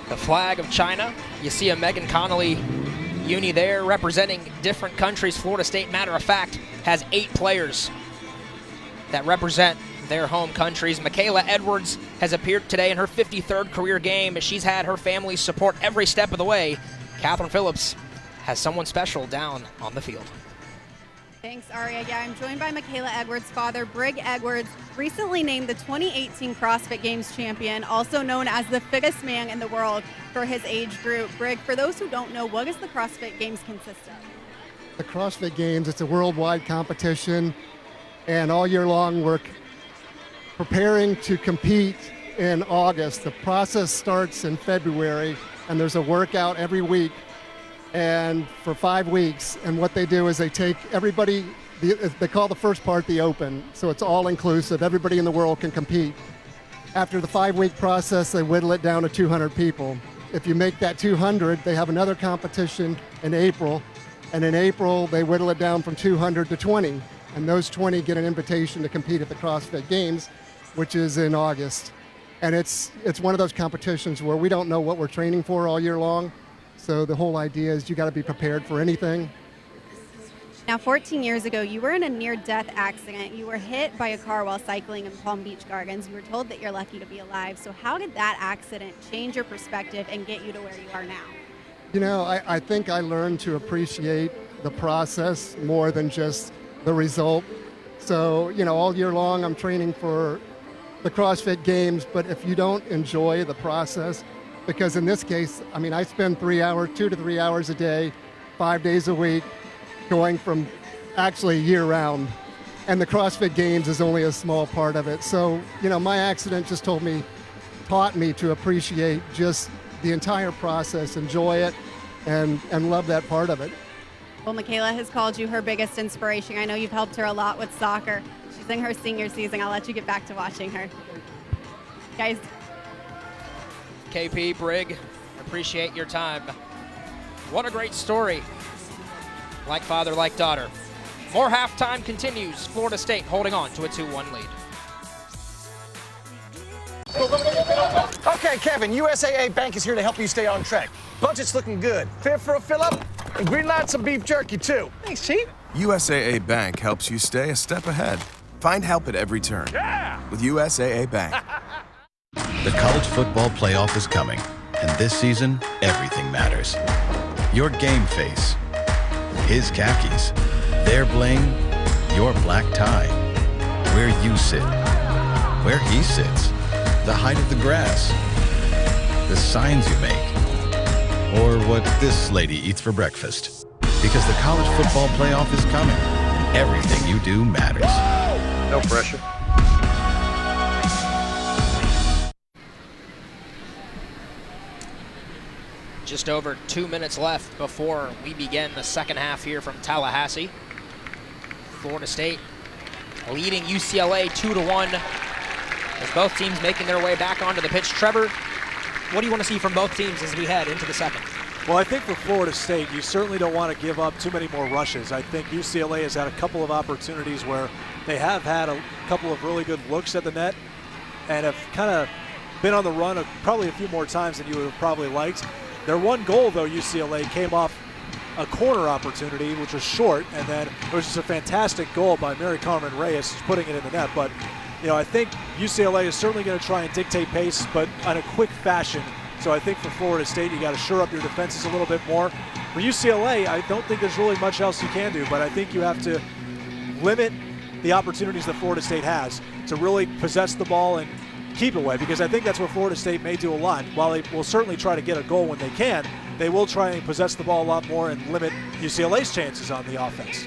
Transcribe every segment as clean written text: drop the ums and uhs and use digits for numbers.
The flag of China. You see a Megan Connolly uni there representing different countries. Florida State, matter of fact, has 8 players that represent their home countries. Michaela Edwards has appeared today in her 53rd career game. She's had her family's support every step of the way. Catherine Phillips has someone special down on the field. Thanks, Aria. Yeah, I'm joined by Michaela Edwards' father, Brig Edwards, recently named the 2018 CrossFit Games champion, also known as the fittest man in the world for his age group. Brig, for those who don't know, what does the CrossFit Games consist of? The CrossFit Games, it's a worldwide competition, and all year long we're preparing to compete in August. The process starts in February, and there's a workout every week and for 5 weeks. And what they do is they take everybody, they call the first part the open, so it's all inclusive. Everybody in the world can compete. After the 5-week process, they whittle it down to 200 people. If you make that 200, they have another competition in April, and in April they whittle it down from 200 to 20, and those 20 get an invitation to compete at the CrossFit Games, which is in August. And it's one of those competitions where we don't know what we're training for all year long. So the whole idea is you got to be prepared for anything. Now, 14 years ago, you were in a near-death accident. You were hit by a car while cycling in Palm Beach Gardens. You were told that you're lucky to be alive. So how did that accident change your perspective and get you to where you are now? You know, I think I learned to appreciate the process more than just the result. So, you know, all year long I'm training for the CrossFit Games, but if you don't enjoy the process, because in this case, I mean, I spend 2 to 3 hours a day, 5 days a week, going from actually year round. And the CrossFit Games is only a small part of it. So, you know, my accident just taught me to appreciate just the entire process, enjoy it, and love that part of it. Well, Michaela has called you her biggest inspiration. I know you've helped her a lot with soccer. She's in her senior season. I'll let you get back to watching her. Guys. KP, Brig, appreciate your time. What a great story. Like father, like daughter. More halftime continues. Florida State holding on to a 2-1 lead. Okay, Kevin, USAA Bank is here to help you stay on track. Budget's looking good. Fit for a fill-up? And green light some beef jerky, too. Thanks, Chief. USAA Bank helps you stay a step ahead. Find help at every turn. Yeah! With USAA Bank. The college football playoff is coming, and this season, everything matters. Your game face, his khakis, their bling, your black tie, where you sit, where he sits, the height of the grass, the signs you make, or what this lady eats for breakfast. Because the college football playoff is coming, and everything you do matters. No pressure. Just over 2 minutes left before we begin the second half here from Tallahassee. Florida State leading UCLA 2-1 as both teams making their way back onto the pitch. Trevor, what do you want to see from both teams as we head into the second? Well, I think for Florida State, you certainly don't want to give up too many more rushes. I think UCLA has had a couple of opportunities where they have had a couple of really good looks at the net and have kind of been on the run probably a few more times than you would have probably liked. Their one goal, though, UCLA, came off a corner opportunity, which was short, and then it was just a fantastic goal by Mary Carmen Reyes, who's putting it in the net. But, you know, I think UCLA is certainly going to try and dictate pace, but in a quick fashion. So I think for Florida State, you got to shore up your defenses a little bit more. For UCLA, I don't think there's really much else you can do, but I think you have to limit the opportunities that Florida State has to really possess the ball and keep it away, because I think that's what Florida State may do a lot. While they will certainly try to get a goal when they can, they will try and possess the ball a lot more and limit UCLA's chances on the offense.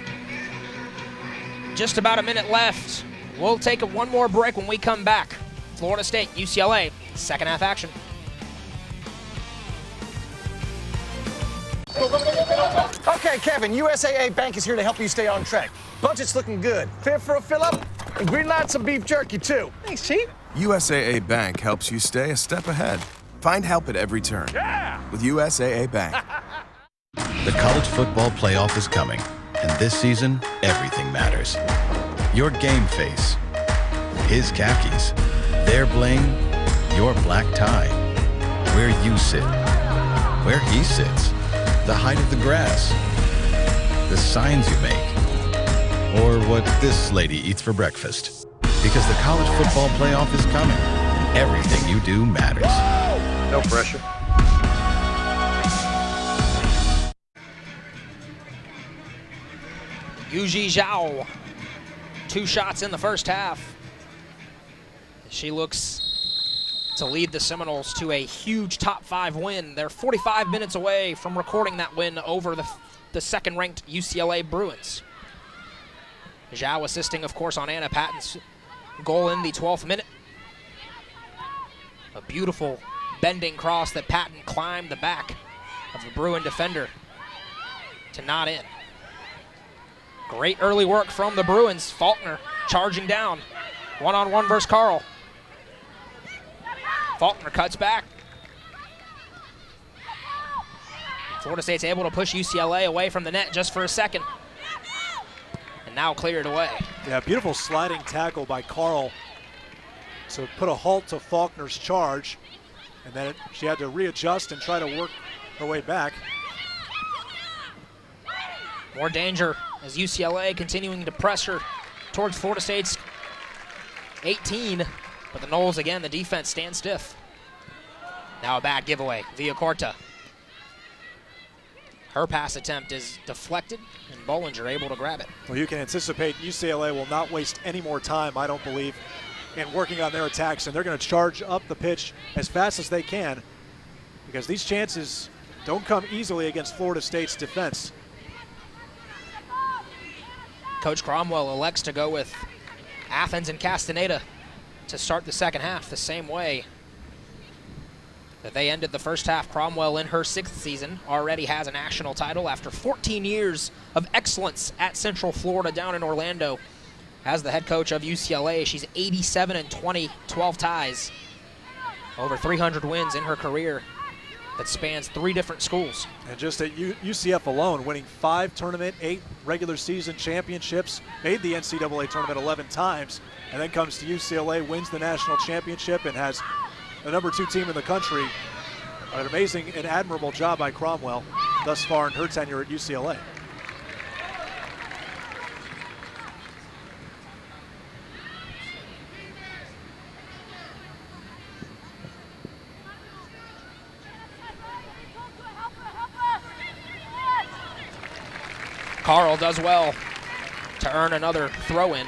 Just about a minute left. We'll take one more break. When we come back, Florida State, UCLA, second half action. Okay, Kevin, USAA Bank is here to help you stay on track. Budget's looking good. Fit for a fill-up? And green light some beef jerky, too. Thanks, Chief. USAA Bank helps you stay a step ahead. Find help at every turn. Yeah! With USAA Bank. The college football playoff is coming, and this season, everything matters. Your game face, his khakis, their bling, your black tie, where you sit, where he sits, the height of the grass, the signs you make, or what this lady eats for breakfast. Because the college football playoff is coming, and everything you do matters. No pressure. Yuji Zhao, 2 shots in the first half. She looks to lead the Seminoles to a huge top 5 win. They're 45 minutes away from recording that win over the second-ranked UCLA Bruins. Zhao assisting, of course, on Anna Patton's goal in the 12th minute. A beautiful bending cross that Patton climbed the back of the Bruin defender to not in. Great early work from the Bruins. Faulkner charging down. One-on-one versus Carl. Faulkner cuts back. Florida State's able to push UCLA away from the net just for a second. And now cleared away. Yeah, beautiful sliding tackle by Carl to put a halt to Faulkner's charge. And then she had to readjust and try to work her way back. More danger as UCLA continuing to pressure towards Florida State's 18. But the Noles, again, the defense stands stiff. Now a bad giveaway via Corta. Her pass attempt is deflected, and Bollinger able to grab it. Well, you can anticipate UCLA will not waste any more time, I don't believe, in working on their attacks, and they're going to charge up the pitch as fast as they can because these chances don't come easily against Florida State's defense. Coach Cromwell elects to go with Athens and Castaneda to start the second half the same way that they ended the first half. Cromwell, in her 6th season, already has a national title after 14 years of excellence at Central Florida down in Orlando. As the head coach of UCLA, she's 87-20, 12 ties, over 300 wins in her career that spans 3 different schools. And just at UCF alone, winning 5 tournament, 8 regular season championships, made the NCAA tournament 11 times, and then comes to UCLA, wins the national championship, and has the number 2 team in the country. An amazing and admirable job by Cromwell thus far in her tenure at UCLA. Carl does well to earn another throw-in.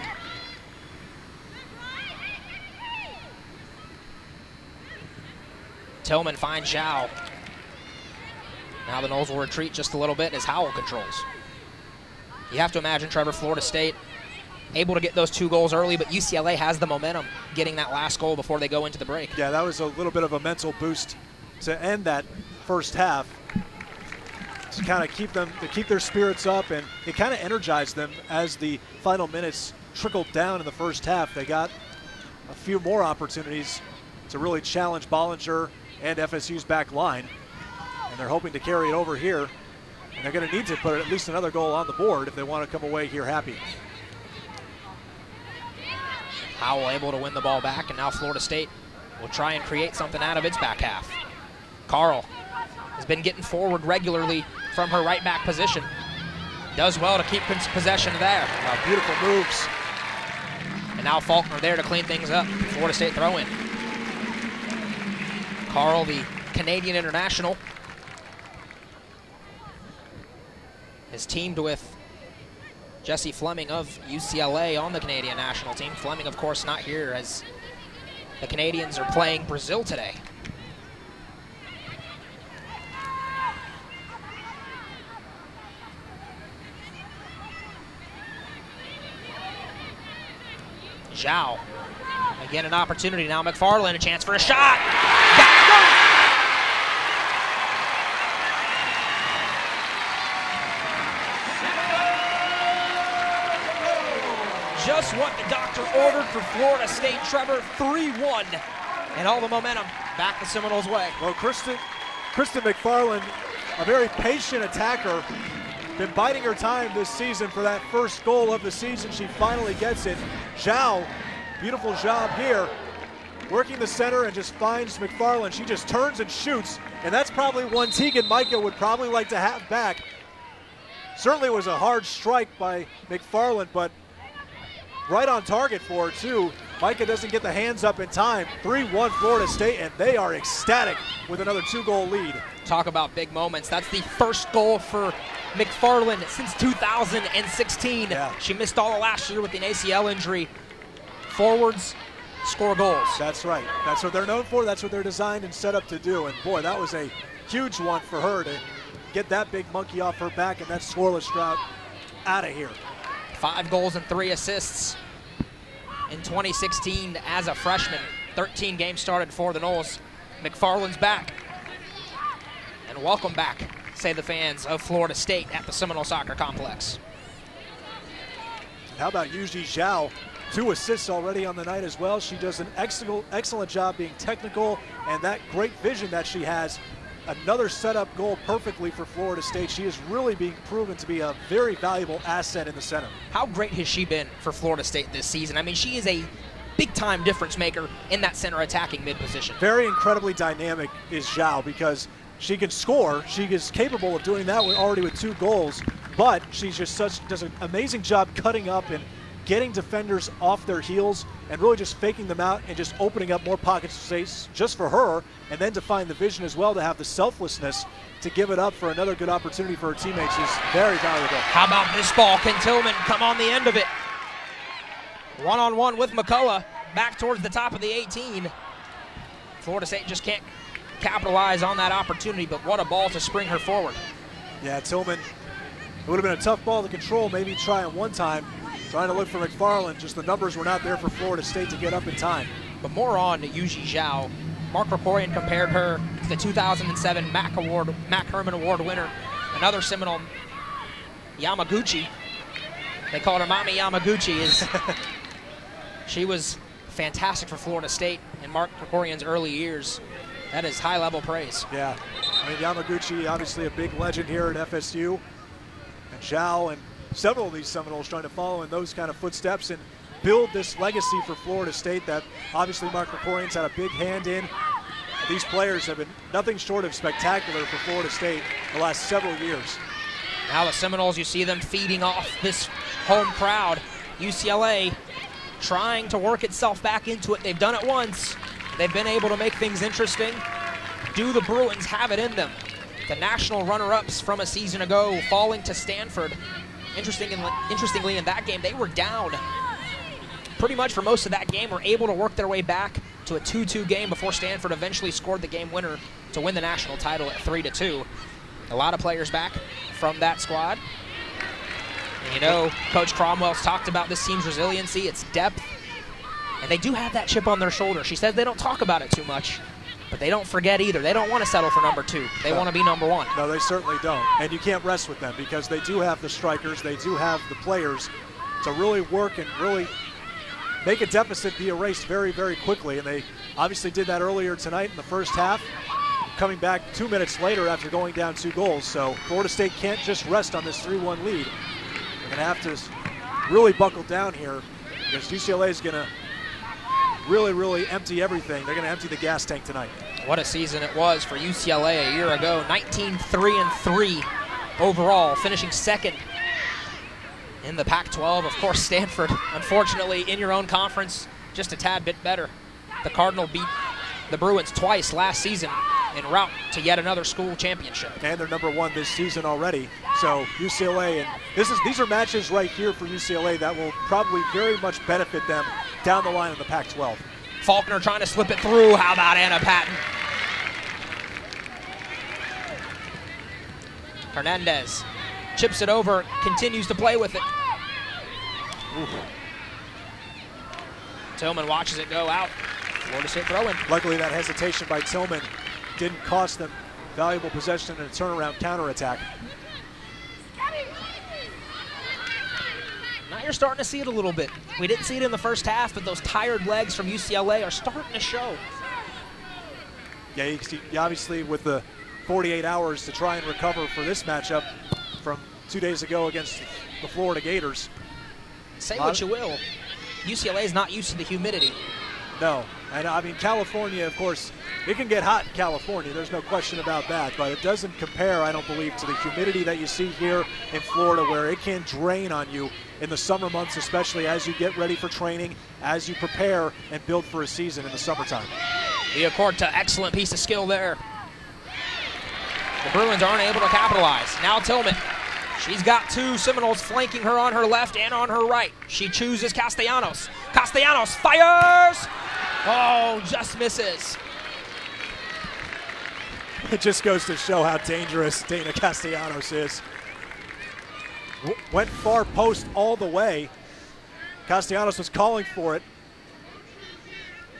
Tillman finds Zhao. Now the Noles will retreat just a little bit as Howell controls. You have to imagine, Trevor, Florida State able to get those 2 goals early, but UCLA has the momentum getting that last goal before they go into the break. Yeah, that was a little bit of a mental boost to end that first half, to kind of keep their spirits up, and it kind of energized them as the final minutes trickled down in the first half. They got a few more opportunities to really challenge Bollinger and FSU's back line, and they're hoping to carry it over here, and they're going to need to put at least another goal on the board if they want to come away here happy. Howell able to win the ball back, and now Florida State will try and create something out of its back half. Carl has been getting forward regularly from her right back position. Does well to keep possession there. Beautiful moves. And now Faulkner there to clean things up. Florida State throw in. Carl, the Canadian international, has teamed with Jessie Fleming of UCLA on the Canadian national team. Fleming, of course, not here as the Canadians are playing Brazil today. Zhao, again an opportunity now. McFarland, a chance for a shot. Just what the doctor ordered for Florida State, Trevor. 3-1, and all the momentum back the Seminoles' way. Well, Kristen McFarland, a very patient attacker, been biding her time this season for that first goal of the season. She finally gets it. Zhao, beautiful job here. working the center and just finds McFarland. She just turns and shoots, and that's probably one Tegan Micah would probably like to have back. Certainly was a hard strike by McFarland, but right on target for her, too. Micah doesn't get the hands up in time. 3-1 Florida State, and they are ecstatic with another 2-goal lead. Talk about big moments. That's the first goal for McFarland since 2016. Yeah. She missed all of last year with an ACL injury. Forwards score goals. That's right. That's what they're known for. That's what they're designed and set up to do. And, boy, that was a huge one for her to get that big monkey off her back and that scoreless drought out of here. 5 goals and 3 assists in 2016 as a freshman. 13 games started for the Noles. McFarland's back. And welcome back, say the fans of Florida State at the Seminole Soccer Complex. How about Yuji Zhao? 2 assists already on the night as well. She does an excellent job being technical, and that great vision that she has. Another setup goal perfectly for Florida State. She is really being proven to be a very valuable asset in the center. How great has she been for Florida State this season? I mean, she is a big-time difference maker in that center attacking mid position. Very incredibly dynamic is Zhao because she can score. She is capable of doing that already with 2 goals, but she's just does an amazing job cutting up and getting defenders off their heels and really just faking them out and just opening up more pockets of space just for her, and then to find the vision as well, to have the selflessness to give it up for another good opportunity for her teammates is very valuable. How about this ball? Can Tillman come on the end of it? One-on-one with McCullough, back towards the top of the 18. Florida State just can't capitalize on that opportunity, but what a ball to spring her forward. Yeah, Tillman, it would have been a tough ball to control, maybe try it one time. Trying to look for McFarland, just the numbers were not there for Florida State to get up in time. But more on to Yuji Zhao. Mark Krikorian compared her to the 2007 Mac Herman Award winner, another Seminole, Yamaguchi. They called her Mami Yamaguchi. She was fantastic for Florida State in Mark Krikorian's early years. That is high-level praise. Yeah, I mean, Yamaguchi, obviously a big legend here at FSU. And Zhao and several of these Seminoles trying to follow in those kind of footsteps and build this legacy for Florida State that obviously Mark Krikorian's had a big hand in. These players have been nothing short of spectacular for Florida State the last several years. Now the Seminoles, you see them feeding off this home crowd. UCLA trying to work itself back into it. They've done it once. They've been able to make things interesting. Do the Bruins have it in them? The national runner-ups from a season ago falling to Stanford. Interestingly, in that game, they were down pretty much for most of that game, were able to work their way back to a 2-2 game before Stanford eventually scored the game winner to win the national title at 3-2. A lot of players back from that squad. And you know, Coach Cromwell's talked about this team's resiliency, its depth, and they do have that chip on their shoulder. She said they don't talk about it too much, but they don't forget either. They don't want to settle for number 2. They want to be number 1. No, they certainly don't. And you can't rest with them because they do have the strikers, they do have the players to really work and really make a deficit be erased very, very quickly. And they obviously did that earlier tonight in the first half, coming back 2 minutes later after going down 2 goals. So Florida State can't just rest on this 3-1 lead. They're going to have to really buckle down here because UCLA is going to really empty everything. They're going to empty the gas tank tonight. What a season it was for UCLA a year ago. 19-3-3 overall, finishing second in the Pac-12. Of course, Stanford, unfortunately, in your own conference, just a tad bit better. The Cardinal beat the Bruins twice last season en route to yet another school championship. And they're number 1 this season already. So UCLA, and these are matches right here for UCLA that will probably very much benefit them down the line in the Pac-12. Faulkner trying to slip it through. How about Anna Patton? Hernandez chips it over, continues to play with it. Ooh. Tillman watches it go out. Florida State throw-in. Luckily, that hesitation by Tillman didn't cost them valuable possession and a turnaround counterattack. Now you're starting to see it a little bit. We didn't see it in the first half, but those tired legs from UCLA are starting to show. Yeah, you see, obviously with the 48 hours to try and recover for this matchup from 2 days ago against the Florida Gators. Say what you will, UCLA is not used to the humidity. No, And I mean, California, of course, it can get hot in California. There's no question about that. But it doesn't compare, I don't believe, to the humidity that you see here in Florida, where it can drain on you in the summer months, especially as you get ready for training, as you prepare and build for a season in the summertime. Villacorta, excellent piece of skill there. The Bruins aren't able to capitalize. Now Tillman. She's got two Seminoles flanking her on her left and on her right. She chooses Castellanos. Castellanos fires! Oh, just misses. It just goes to show how dangerous Dana Castellanos is. Went far post all the way. Castellanos was calling for it.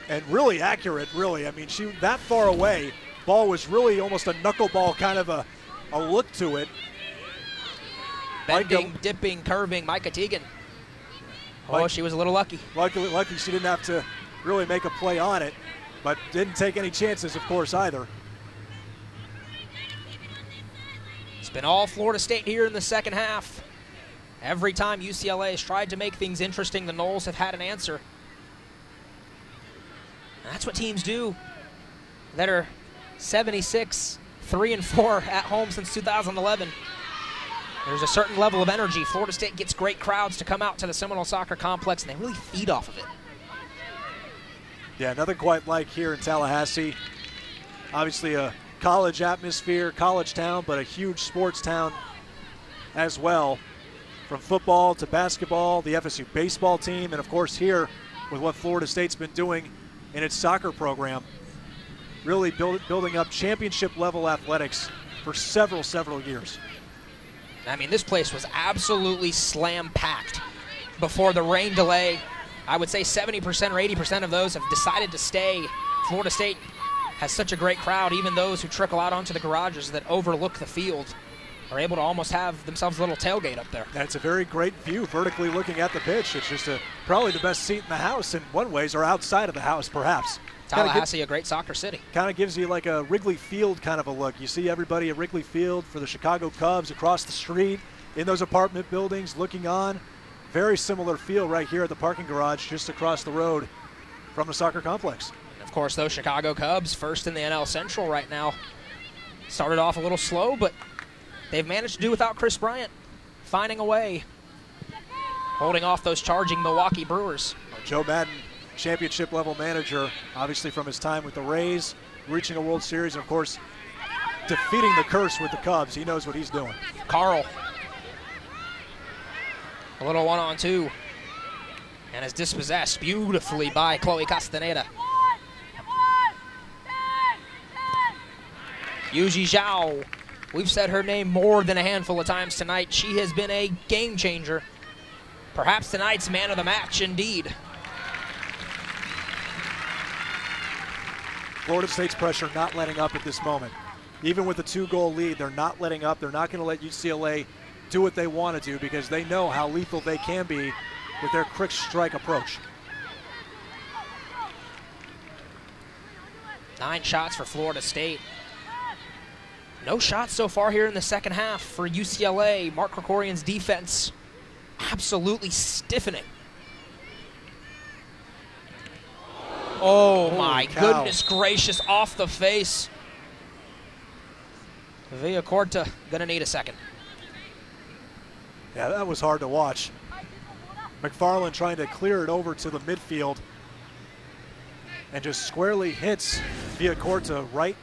And really accurate, really. I mean, she that far away. Ball was really almost a knuckleball kind of a look to it. Bending, dipping, curving, Micah Teagan. Oh, she was a little lucky. Luckily she didn't have to really make a play on it, but didn't take any chances, of course, either. It's been all Florida State here in the second half. Every time UCLA has tried to make things interesting, the Noles have had an answer. And that's what teams do that are 76, 3-4 at home since 2011. There's a certain level of energy. Florida State gets great crowds to come out to the Seminole Soccer Complex, and they really feed off of it. Yeah, nothing quite like here in Tallahassee. Obviously a college atmosphere, college town, but a huge sports town as well. From football to basketball, the FSU baseball team, and of course here with what Florida State's been doing in its soccer program, really building up championship-level athletics for several years. I mean, this place was absolutely slam-packed before the rain delay. I would say 70% or 80% of those have decided to stay. Florida State has such a great crowd, even those who trickle out onto the garages that overlook the field are able to almost have themselves a little tailgate up there. That's a very great view, vertically looking at the pitch. It's just probably the best seat in the house in one ways, or outside of the house, perhaps. Tallahassee, a great soccer city. Kind of gives you like a Wrigley Field kind of a look. You see everybody at Wrigley Field for the Chicago Cubs across the street in those apartment buildings looking on. Very similar feel right here at the parking garage just across the road from the soccer complex. And of course, those Chicago Cubs, first in the NL Central right now, started off a little slow, but they've managed to do without Chris Bryant, finding a way, holding off those charging Milwaukee Brewers. Joe Madden, championship level manager, obviously from his time with the Rays, reaching a World Series, and of course defeating the curse with the Cubs. He knows what he's doing. Carl, a little 1-on-2, and is dispossessed beautifully by Chloe Castaneda. Yuji Zhao, we've said her name more than a handful of times tonight. She has been a game changer, perhaps tonight's man of the match indeed. Florida State's pressure not letting up at this moment. Even with a 2-goal lead, they're not letting up. They're not going to let UCLA do what they want to do because they know how lethal they can be with their quick strike approach. 9 shots for Florida State. No shots so far here in the second half for UCLA. Mark Krikorian's defense absolutely stiffening. Oh my goodness gracious, off the face. Villacorta gonna need a second. Yeah, that was hard to watch. McFarland trying to clear it over to the midfield and just squarely hits Villacorta right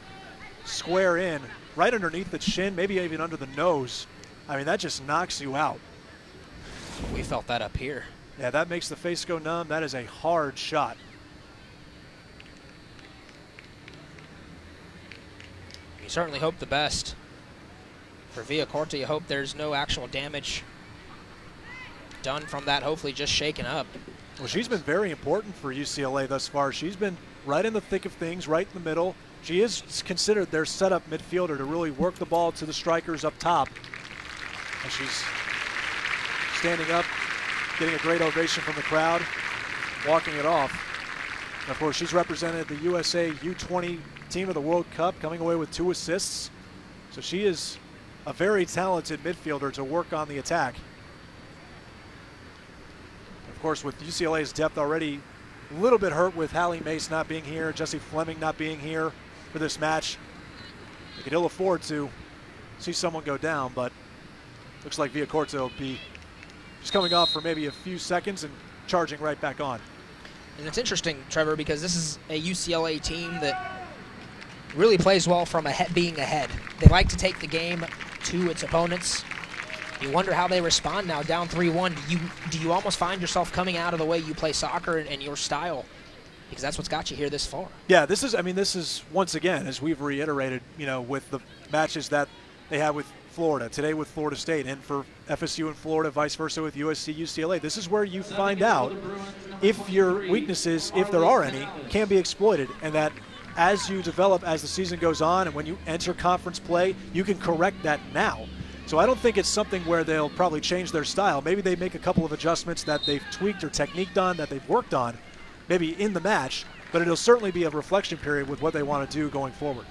square in, right underneath the chin, maybe even under the nose. I mean, that just knocks you out. We felt that up here. Yeah, that makes the face go numb. That is a hard shot. You certainly hope the best. For Villacorta, you hope there's no actual damage done from that, hopefully just shaken up. Well, she's been very important for UCLA thus far. She's been right in the thick of things, right in the middle. She is considered their setup midfielder to really work the ball to the strikers up top. And she's standing up, getting a great ovation from the crowd, walking it off. And of course, she's represented the USA U20 team of the World Cup, coming away with 2 assists. So she is a very talented midfielder to work on the attack. Of course, with UCLA's depth already a little bit hurt with Hallie Mace not being here, Jesse Fleming not being here for this match. They could ill afford to see someone go down, but looks like Villacorta will be just coming off for maybe a few seconds and charging right back on. And it's interesting, Trevor, because this is a UCLA team that really plays well from being ahead. They like to take the game to its opponents. You wonder how they respond now, down 3-1. Do you almost find yourself coming out of the way you play soccer and your style? Because that's what's got you here this far. Yeah, this is once again, as we've reiterated, with the matches that they have with Florida, today with Florida State, and for FSU and Florida, vice versa with USC, UCLA. This is where you find out if your weaknesses, if there are any, can be exploited, and that as you develop, as the season goes on, and when you enter conference play, you can correct that now. So I don't think it's something where they'll probably change their style. Maybe they make a couple of adjustments that they've tweaked or techniqued on, that they've worked on, maybe in the match, but it'll certainly be a reflection period with what they want to do going forward.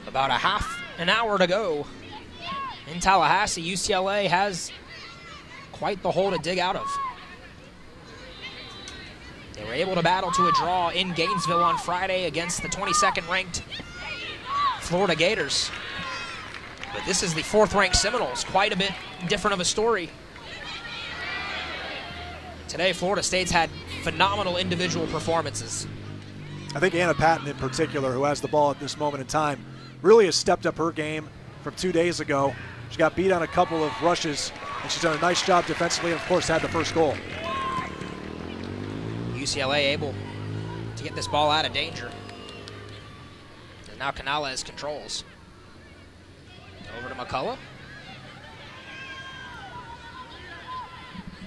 About a half an hour to go in Tallahassee. UCLA has quite the hole to dig out of. They were able to battle to a draw in Gainesville on Friday against the 22nd ranked Florida Gators. But this is the 4th ranked Seminoles, quite a bit different of a story. Today, Florida State's had phenomenal individual performances. I think Anna Patton in particular, who has the ball at this moment in time, really has stepped up her game from 2 days ago. She got beat on a couple of rushes, and she's done a nice job defensively, and of course had the first goal. UCLA able to get this ball out of danger. And now Canales controls. Over to McCullough.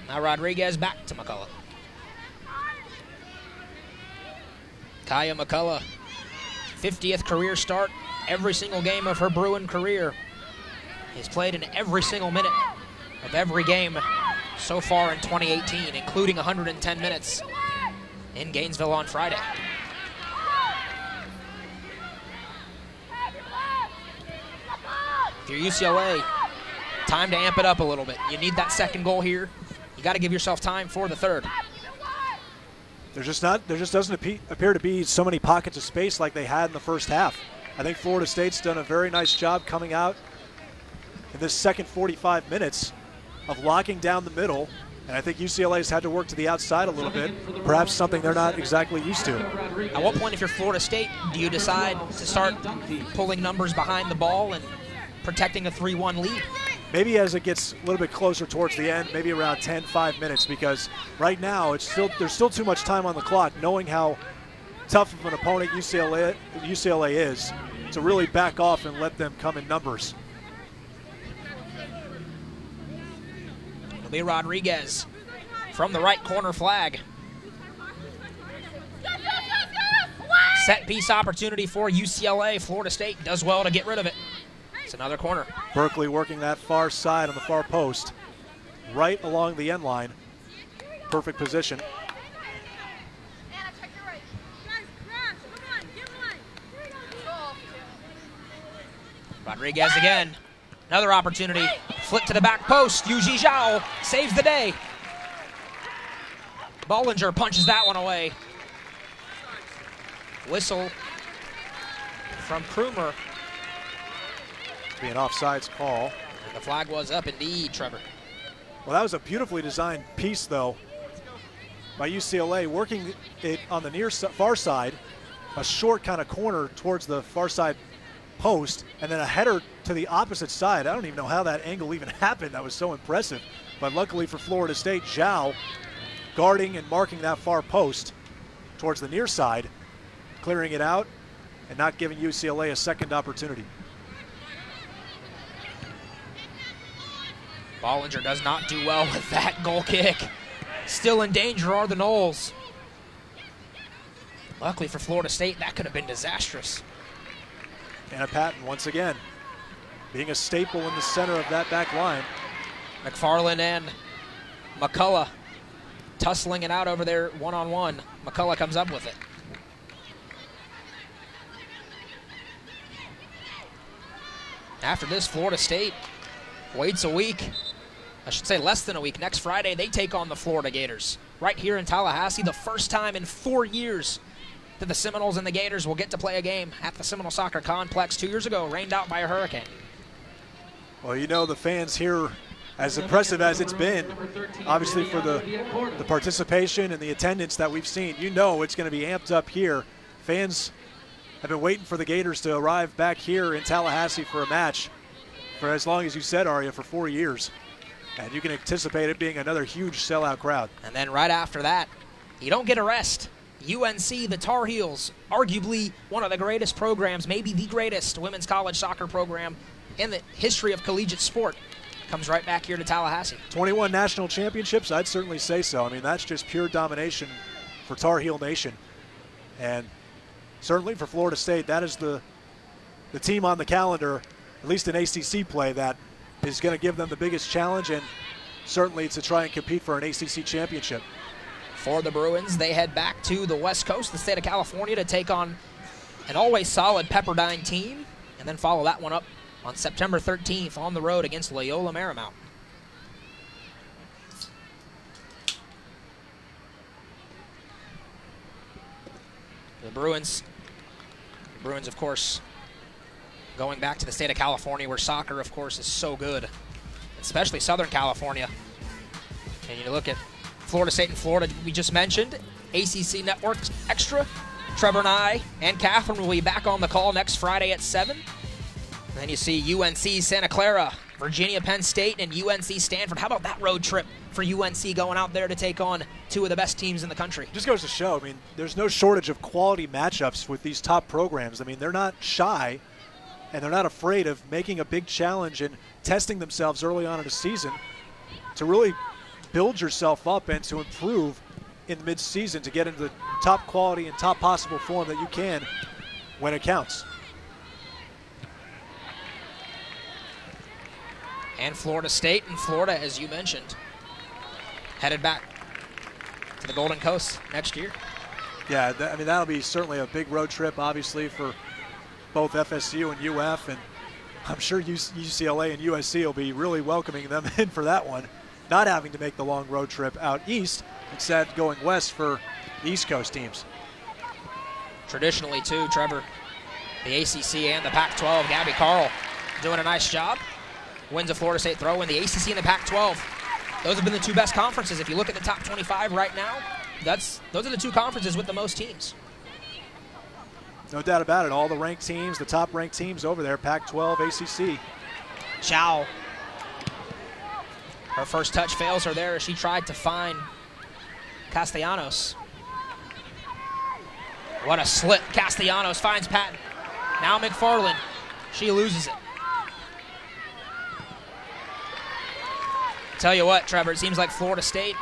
Now Rodriguez back to McCullough. Kaya McCullough, 50th career start, every single game of her Bruin career. Has played in every single minute of every game so far in 2018, including 110 minutes in Gainesville on Friday. If you're UCLA, time to amp it up a little bit. You need that second goal here. You got to give yourself time for the third. There just doesn't appear to be so many pockets of space like they had in the first half. I think Florida State's done a very nice job coming out in this second 45 minutes of locking down the middle, and I think UCLA's had to work to the outside a little bit, perhaps something they're not exactly used to. At what point, if you're Florida State, do you decide to start pulling numbers behind the ball and protecting a 3-1 lead? Maybe as it gets a little bit closer towards the end, maybe around 10-5 minutes, because right now there's still too much time on the clock, knowing how tough of an opponent UCLA is, to really back off and let them come in numbers. It'll be Rodriguez from the right corner flag. Set piece opportunity for UCLA. Florida State does well to get rid of it. It's another corner. Berkeley working that far side on the far post, right along the end line. Perfect position. Rodriguez again. Another opportunity. Flip to the back post. Yuji Zhao saves the day. Bollinger punches that one away. Whistle from Krumer. Be an offsides call. And the flag was up indeed, Trevor. Well, that was a beautifully designed piece, though, by UCLA, working it on the far side, a short kind of corner towards the far side post, and then a header to the opposite side. I don't even know how that angle even happened. That was so impressive. But luckily for Florida State, Zhao guarding and marking that far post towards the near side, clearing it out and not giving UCLA a second opportunity. Bollinger does not do well with that goal kick. Still in danger are the Noles. Luckily for Florida State, that could have been disastrous. Anna Patton, once again, being a staple in the center of that back line. McFarland and McCullough tussling it out over there one-on-one. McCullough comes up with it. After this, Florida State waits a week I should say less than a week. Next Friday, they take on the Florida Gators right here in Tallahassee. The first time in 4 years that the Seminoles and the Gators will get to play a game at the Seminole Soccer Complex. 2 years ago, rained out by a hurricane. Well, you know, the fans here, as impressive as it's been, obviously for the participation and the attendance that we've seen, you know it's going to be amped up here. Fans have been waiting for the Gators to arrive back here in Tallahassee for a match for as long as you said, Aria, for 4 years. And you can anticipate it being another huge sellout crowd. And then right after that, you don't get a rest. UNC, the Tar Heels, arguably one of the greatest programs, maybe the greatest women's college soccer program in the history of collegiate sport, comes right back here to Tallahassee. 21 national championships, I'd certainly say so. I mean, that's just pure domination for Tar Heel Nation. And certainly for Florida State, that is the team on the calendar, at least in ACC play, that is going to give them the biggest challenge, and certainly to try and compete for an ACC championship. For the Bruins, they head back to the West Coast, the state of California, to take on an always solid Pepperdine team, and then follow that one up on September 13th on the road against Loyola Marymount. The Bruins, of course, going back to the state of California, where soccer, of course, is so good, especially Southern California. And you look at Florida State and Florida, we just mentioned, ACC Network Extra. Trevor and I and Catherine will be back on the call next Friday at 7. And then you see UNC Santa Clara, Virginia Penn State, and UNC Stanford. How about that road trip for UNC going out there to take on two of the best teams in the country? Just goes to show, I mean, there's no shortage of quality matchups with these top programs. I mean, they're not shy, and they're not afraid of making a big challenge and testing themselves early on in a season to really build yourself up and to improve in mid-season to get into the top quality and top possible form that you can when it counts. And Florida State and Florida, as you mentioned, headed back to the Golden Coast next year. Yeah, I mean, that'll be certainly a big road trip, obviously, for both FSU and UF, and I'm sure UCLA and USC will be really welcoming them in for that one, not having to make the long road trip out east, instead going west for the East Coast teams. Traditionally, too, Trevor, the ACC and the Pac-12, Gabby Carl doing a nice job. Wins a Florida State throw in the ACC and the Pac-12. Those have been the two best conferences. If you look at the top 25 right now, those are the two conferences with the most teams. No doubt about it. All the ranked teams, the top ranked teams over there, Pac-12, ACC. Chow. Her first touch fails her there as she tried to find Castellanos. What a slip. Castellanos finds Patton. Now McFarland. She loses it. Tell you what, Trevor, it seems like Florida State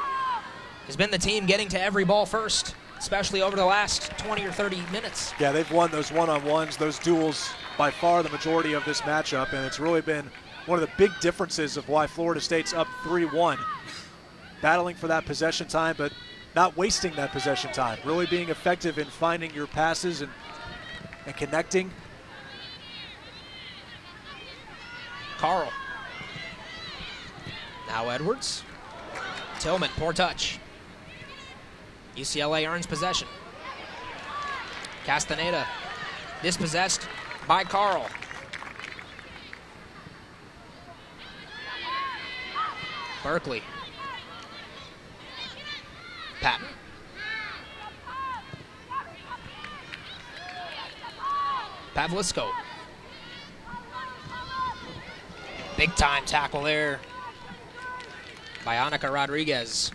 has been the team getting to every ball first, especially over the last 20 or 30 minutes. Yeah, they've won those one-on-ones, those duels, by far the majority of this matchup, and it's really been one of the big differences of why Florida State's up 3-1. Battling for that possession time, but not wasting that possession time. Really being effective in finding your passes and connecting. Carl. Now Edwards. Tillman, poor touch. UCLA earns possession. Castaneda dispossessed by Carl. Berkeley. Patton. Pavlisko. Big time tackle there by Annika Rodriguez.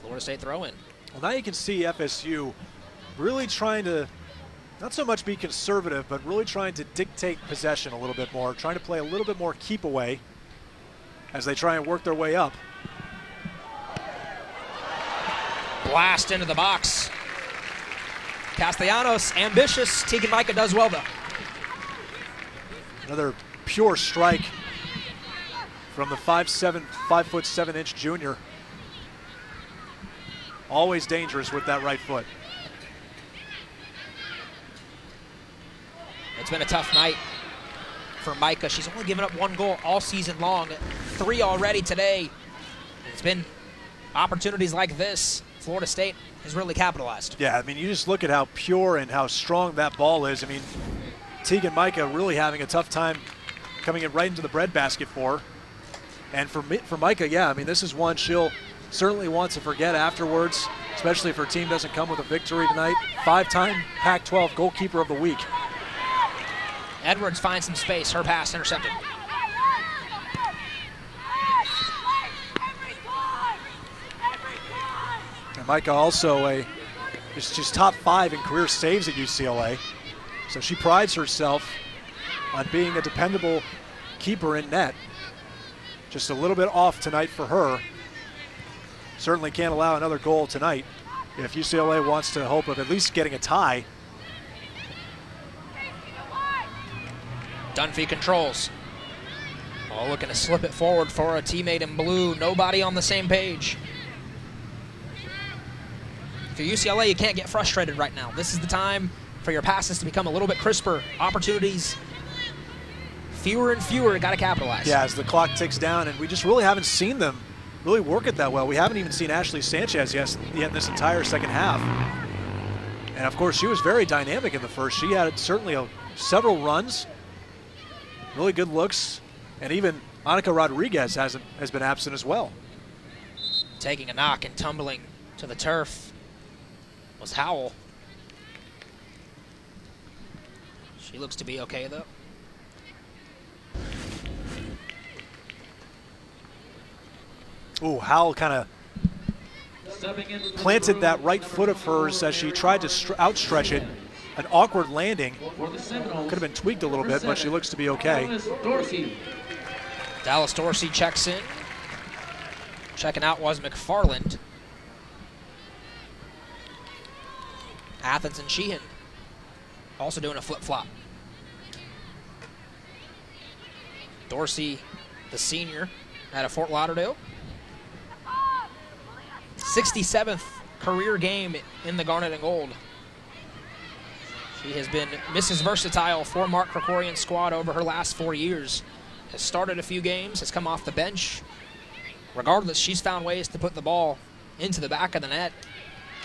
Florida State throw-in. Well, now you can see FSU really trying to not so much be conservative, but really trying to dictate possession a little bit more, trying to play a little bit more keep away as they try and work their way up. Blast into the box. Castellanos, ambitious. Tegan Micah does well, though. Another pure strike from the 5'7" junior. Always dangerous with that right foot. It's been a tough night for Micah. She's only given up one goal all season long. 3 already today. It's been opportunities like this. Florida State has really capitalized. Yeah, I mean, you just look at how pure and how strong that ball is. I mean, Teagan Micah really having a tough time coming in right into the breadbasket for her. And for Micah, yeah, I mean, this is one she'll certainly want to forget afterwards, especially if her team doesn't come with a victory tonight. 5-time Pac-12 goalkeeper of the week. Edwards finds some space. Her pass intercepted. And Micah also just top 5 in career saves at UCLA. So she prides herself on being a dependable keeper in net. Just a little bit off tonight for her. Certainly can't allow another goal tonight if UCLA wants to hope of at least getting a tie. Dunphy controls. Oh, looking to slip it forward for a teammate in blue. Nobody on the same page. If you're UCLA, you can't get frustrated right now. This is the time for your passes to become a little bit crisper. Opportunities fewer and fewer. Got to capitalize. Yeah, as the clock ticks down, and we just really haven't seen them really work it that well. We haven't even seen Ashley Sanchez yet in this entire second half. And of course, she was very dynamic in the first. She had certainly several runs, really good looks, and even Annika Rodriguez has been absent as well. Taking a knock and tumbling to the turf was Howell. She looks to be okay, though. Ooh, Howell kind of planted that right foot of hers as she tried to outstretch it. An awkward landing. Could have been tweaked a little bit, but she looks to be okay. Dallas Dorsey checks in. Checking out was McFarland. Athens and Sheehan also doing a flip-flop. Dorsey, the senior, out of Fort Lauderdale. 67th career game in the Garnet and Gold. She has been Mrs. Versatile for Mark Krikorian's squad over her last 4 years. Has started a few games, has come off the bench. Regardless, she's found ways to put the ball into the back of the net.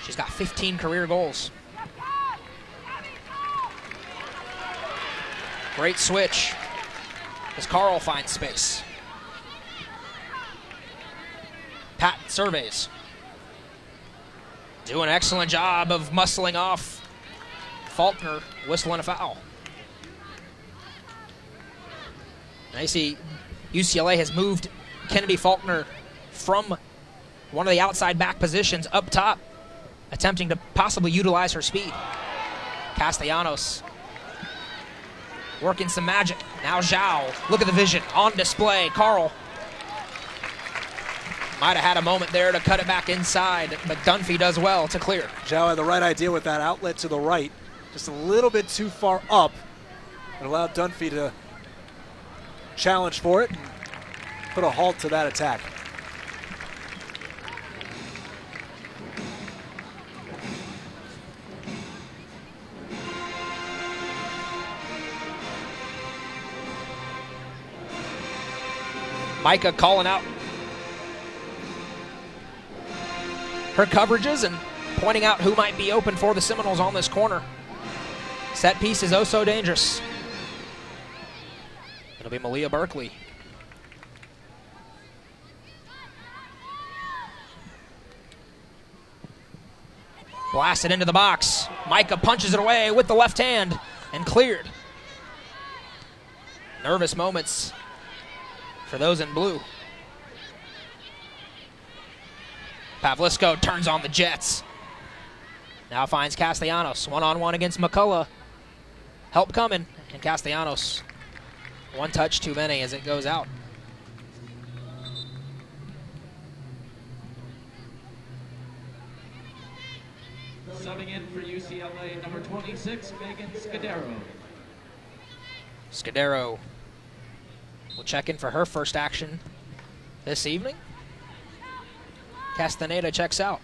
She's got 15 career goals. Great switch as Carl finds space. Pat surveys. Do an excellent job of muscling off Faulkner, whistling a foul. And I see UCLA has moved Kennedy Faulkner from one of the outside back positions up top, attempting to possibly utilize her speed. Castellanos working some magic. Now Zhao, look at the vision, on display. Carl might have had a moment there to cut it back inside, but Dunphy does well to clear. Zhao had the right idea with that outlet to the right, just a little bit too far up. It allowed Dunphy to challenge for it and put a halt to that attack. Micah calling out her coverages and pointing out who might be open for the Seminoles on this corner. Set piece is oh so dangerous. It'll be Malia Berkeley. Blasted into the box. Micah punches it away with the left hand and cleared. Nervous moments for those in blue. Pavlisko turns on the Jets. Now finds Castellanos. One-on-one against McCullough. Help coming. And Castellanos, one touch too many as it goes out. Subbing in for UCLA, number 26, Megan Scudero. Scudero will check in for her first action this evening. Castaneda checks out.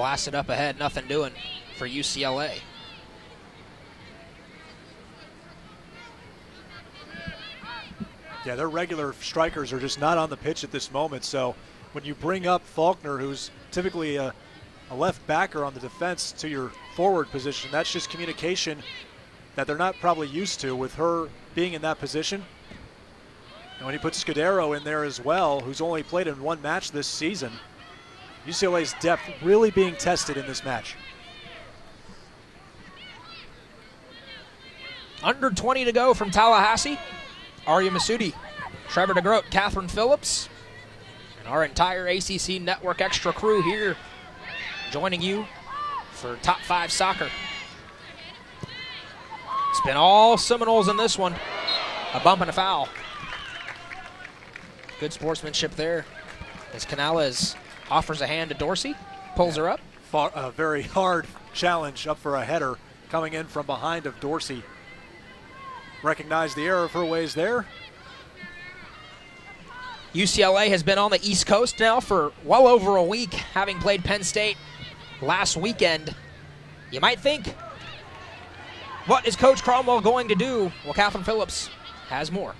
blasted up ahead, nothing doing for UCLA. Yeah, their regular strikers are just not on the pitch at this moment. So when you bring up Faulkner, who's typically a left backer on the defense, to your forward position, that's just communication that they're not probably used to with her being in that position. And when you put Scudero in there as well, who's only played in one match this season, UCLA's depth really being tested in this match. Under 20 to go from Tallahassee. Arya Masudi, Trevor DeGroat, Catherine Phillips, and our entire ACC Network Extra crew here joining you for Top 5 Soccer. It's been all Seminoles in this one. A bump and a foul. Good sportsmanship there as Canales offers a hand to Dorsey, pulls her up. A very hard challenge up for a header coming in from behind of Dorsey. Recognize the error of her ways there. UCLA has been on the East Coast now for well over a week, having played Penn State last weekend. You might think, what is Coach Cromwell going to do? Well, Catherine Phillips has more.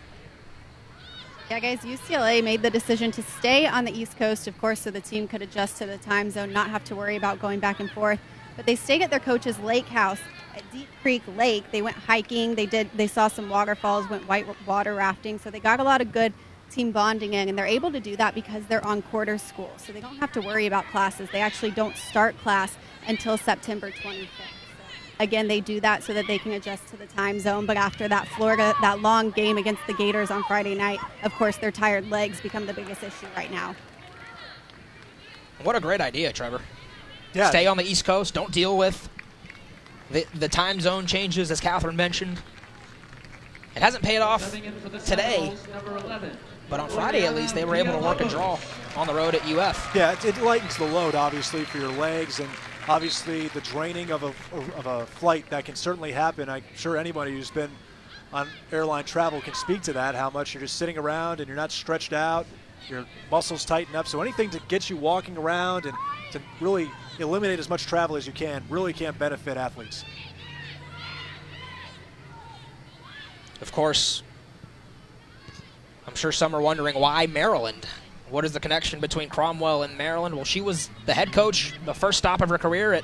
Yeah, guys, UCLA made the decision to stay on the East Coast, of course, so the team could adjust to the time zone, not have to worry about going back and forth. But they stayed at their coach's lake house at Deep Creek Lake. They went hiking. They saw some waterfalls, went white water rafting. So they got a lot of good team bonding in, and they're able to do that because they're on quarter school. So they don't have to worry about classes. They actually don't start class until September 25th. Again, they do that so that they can adjust to the time zone. But after that long game against the Gators on Friday night, of course, their tired legs become the biggest issue right now. What a great idea, Trevor. Yeah. Stay on the East Coast. Don't deal with the time zone changes, as Catherine mentioned. It hasn't paid off today, but on Friday at least they were able to work a draw on the road at UF. Yeah, it lightens the load, obviously, for your legs, and obviously the draining of a flight that can certainly happen. I'm sure anybody who's been on airline travel can speak to that, how much you're just sitting around and you're not stretched out, your muscles tighten up. So anything to get you walking around and to really eliminate as much travel as you can really can benefit athletes. Of course, I'm sure some are wondering why Maryland. What is the connection between Cromwell and Maryland? Well, she was the head coach, the first stop of her career at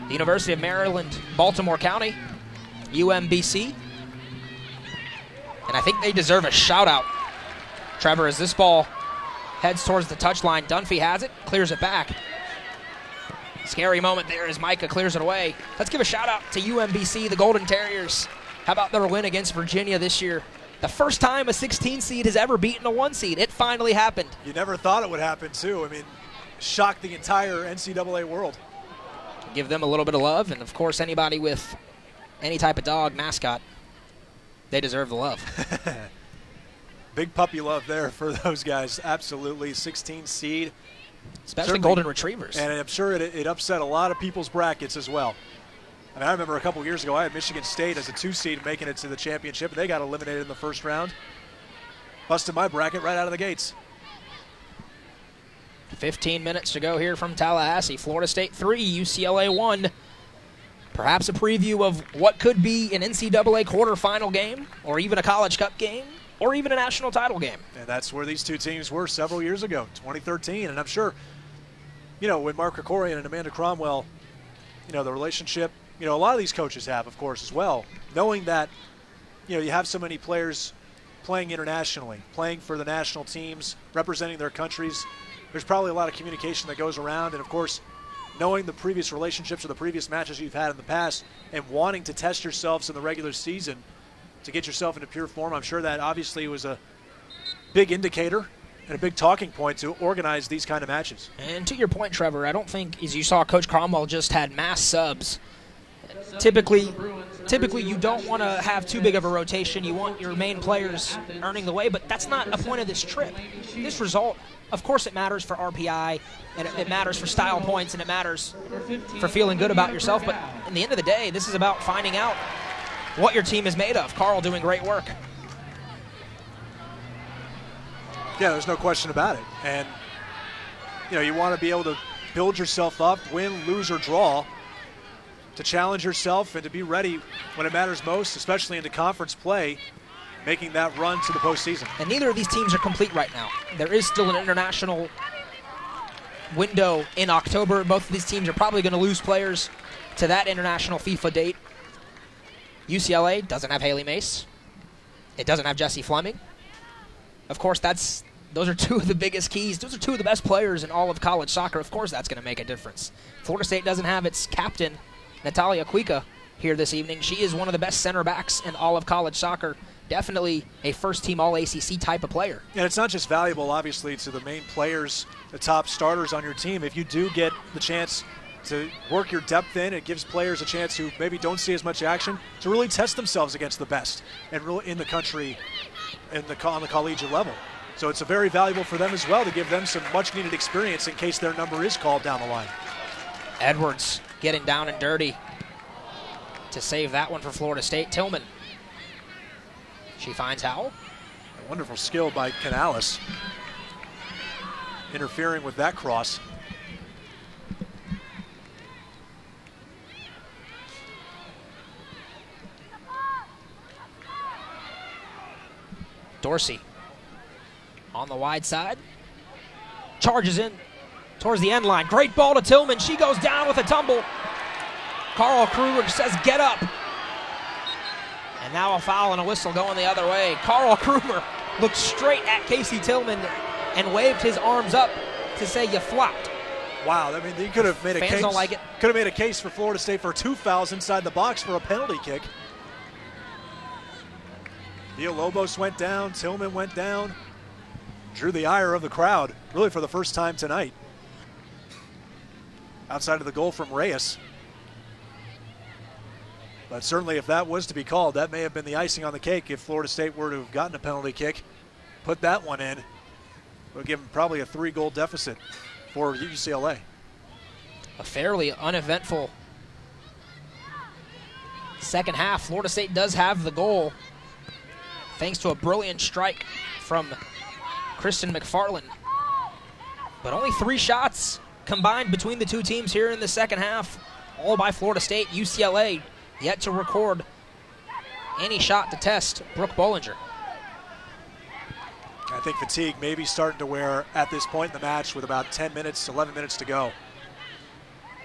the University of Maryland, Baltimore County, UMBC. And I think they deserve a shout-out, Trevor, as this ball heads towards the touchline. Dunphy has it, clears it back. Scary moment there as Micah clears it away. Let's give a shout-out to UMBC, the Golden Terriers. How about their win against Virginia this year? The first time a 16 seed has ever beaten a 1 seed. It finally happened. You never thought it would happen, too. I mean, shocked the entire NCAA world. Give them a little bit of love, and of course anybody with any type of dog mascot, they deserve the love. Big puppy love there for those guys. Absolutely. 16 seed. Especially Certainly, Golden Retrievers. And I'm sure it upset a lot of people's brackets as well. I mean, I remember a couple years ago, I had Michigan State as a 2 seed making it to the championship, and they got eliminated in the first round. Busted my bracket right out of the gates. 15 minutes to go here from Tallahassee. Florida State 3, UCLA 1. Perhaps a preview of what could be an NCAA quarterfinal game, or even a College Cup game, or even a national title game. And that's where these two teams were several years ago, 2013. And I'm sure, when Mark Krikorian and Amanda Cromwell, the relationship, a lot of these coaches have, of course, as well, knowing that, you have so many players playing internationally, playing for the national teams, representing their countries. There's probably a lot of communication that goes around. And, of course, knowing the previous relationships or the previous matches you've had in the past and wanting to test yourselves in the regular season to get yourself into pure form, I'm sure that obviously was a big indicator and a big talking point to organize these kind of matches. And to your point, Trevor, I don't think, as you saw, Coach Cromwell just had mass subs. Typically you don't want to have too big of a rotation. You want your main players earning the way, but that's not a point of this trip. This result, of course it matters for RPI, and it matters for style points, and it matters for feeling good about yourself, but in the end of the day, this is about finding out what your team is made of. Carl doing great work. Yeah, there's no question about it. And, you want to be able to build yourself up, win, lose, or draw, to challenge yourself and to be ready when it matters most, especially into conference play, making that run to the postseason. And neither of these teams are complete right now. There is still an international window in October. Both of these teams are probably going to lose players to that international FIFA date. UCLA doesn't have Haley Mace. It doesn't have Jesse Fleming. Of course, those are two of the biggest keys. Those are two of the best players in all of college soccer. Of course, that's going to make a difference. Florida State doesn't have its captain, Natalia Cuica, here this evening. She is one of the best center backs in all of college soccer. Definitely a first-team All-ACC type of player. And it's not just valuable, obviously, to the main players, the top starters on your team. If you do get the chance to work your depth it gives players a chance who maybe don't see as much action to really test themselves against the best and really in the country on the collegiate level. So it's very valuable for them as well to give them some much-needed experience in case their number is called down the line. Edwards getting down and dirty to save that one for Florida State. Tillman. She finds Howell. A wonderful skill by Canales, interfering with that cross. Dorsey on the wide side. Charges in towards the end line. Great ball to Tillman. She goes down with a tumble. Carl Kruger says, get up. And now a foul and a whistle going the other way. Carl Kruger looked straight at Casey Tillman and waved his arms up to say, you flopped. Wow, I mean, he could have made a Fans case. don't like it. Could have made a case for Florida State for 2 fouls inside the box for a penalty kick. Villalobos went down, Tillman went down, drew the ire of the crowd, really for the first time tonight. Outside of the goal from Reyes. But certainly if that was to be called, that may have been the icing on the cake if Florida State were to have gotten a penalty kick. Put that one in. Would give them probably a 3-goal deficit for UCLA. A fairly uneventful second half. Florida State does have the goal thanks to a brilliant strike from Kristen McFarland. But only 3 shots combined between the two teams here in the second half, all by Florida State. UCLA yet to record any shot to test Brooke Bollinger. I think fatigue may be starting to wear at this point in the match with about 10 minutes, 11 minutes to go.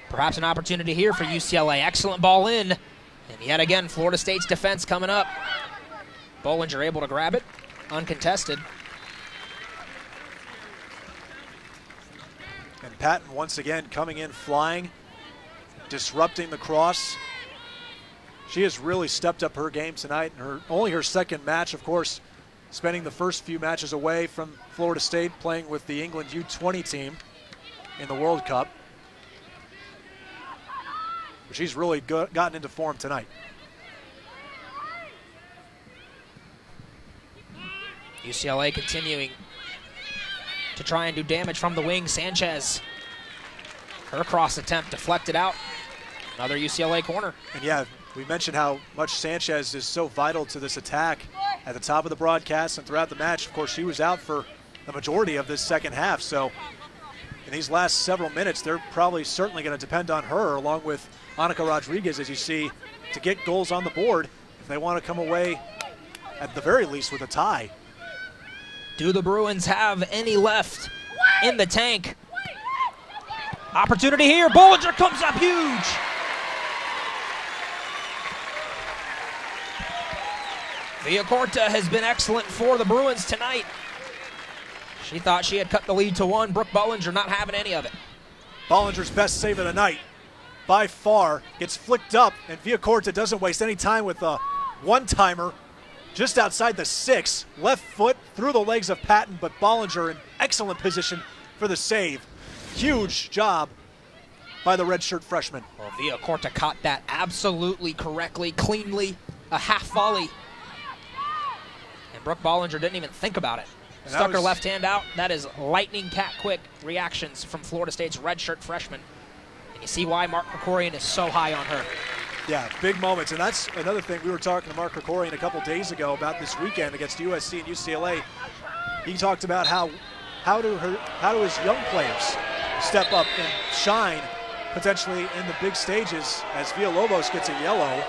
Perhaps an opportunity here for UCLA. Excellent ball in. And yet again, Florida State's defense coming up. Bollinger able to grab it, uncontested. And Patton once again coming in flying, disrupting the cross. She has really stepped up her game tonight. Only her second match, of course, spending the first few matches away from Florida State, playing with the England U20 team in the World Cup. But she's really gotten into form tonight. UCLA continuing to try and do damage from the wing. Sanchez, her cross attempt deflected out. Another UCLA corner. And yeah, we mentioned how much Sanchez is so vital to this attack at the top of the broadcast and throughout the match. Of course, she was out for the majority of this second half. So in these last several minutes, they're probably certainly going to depend on her along with Annika Rodriguez, as you see, to get goals on the board if they want to come away at the very least with a tie. Do the Bruins have any left in the tank? Opportunity here. Bollinger comes up huge. Villacorta has been excellent for the Bruins tonight. She thought she had cut the lead to 1. Brooke Bollinger not having any of it. Bollinger's best save of the night, by far, gets flicked up, and Villacorta doesn't waste any time with a one-timer just outside the 6. Left foot through the legs of Patton, but Bollinger in excellent position for the save. Huge job by the redshirt freshman. Well, Villacorta caught that absolutely correctly, cleanly, a half volley. And Brooke Bollinger didn't even think about it. Stuck her left hand out. That is lightning cat quick reactions from Florida State's redshirt freshman. And you see why Mark Krikorian is so high on her. Yeah, big moments. And that's another thing. We were talking to Mark Krikorian a couple days ago about this weekend against USC and UCLA. He talked about how do his young players step up and shine potentially in the big stages as Villalobos gets a yellow.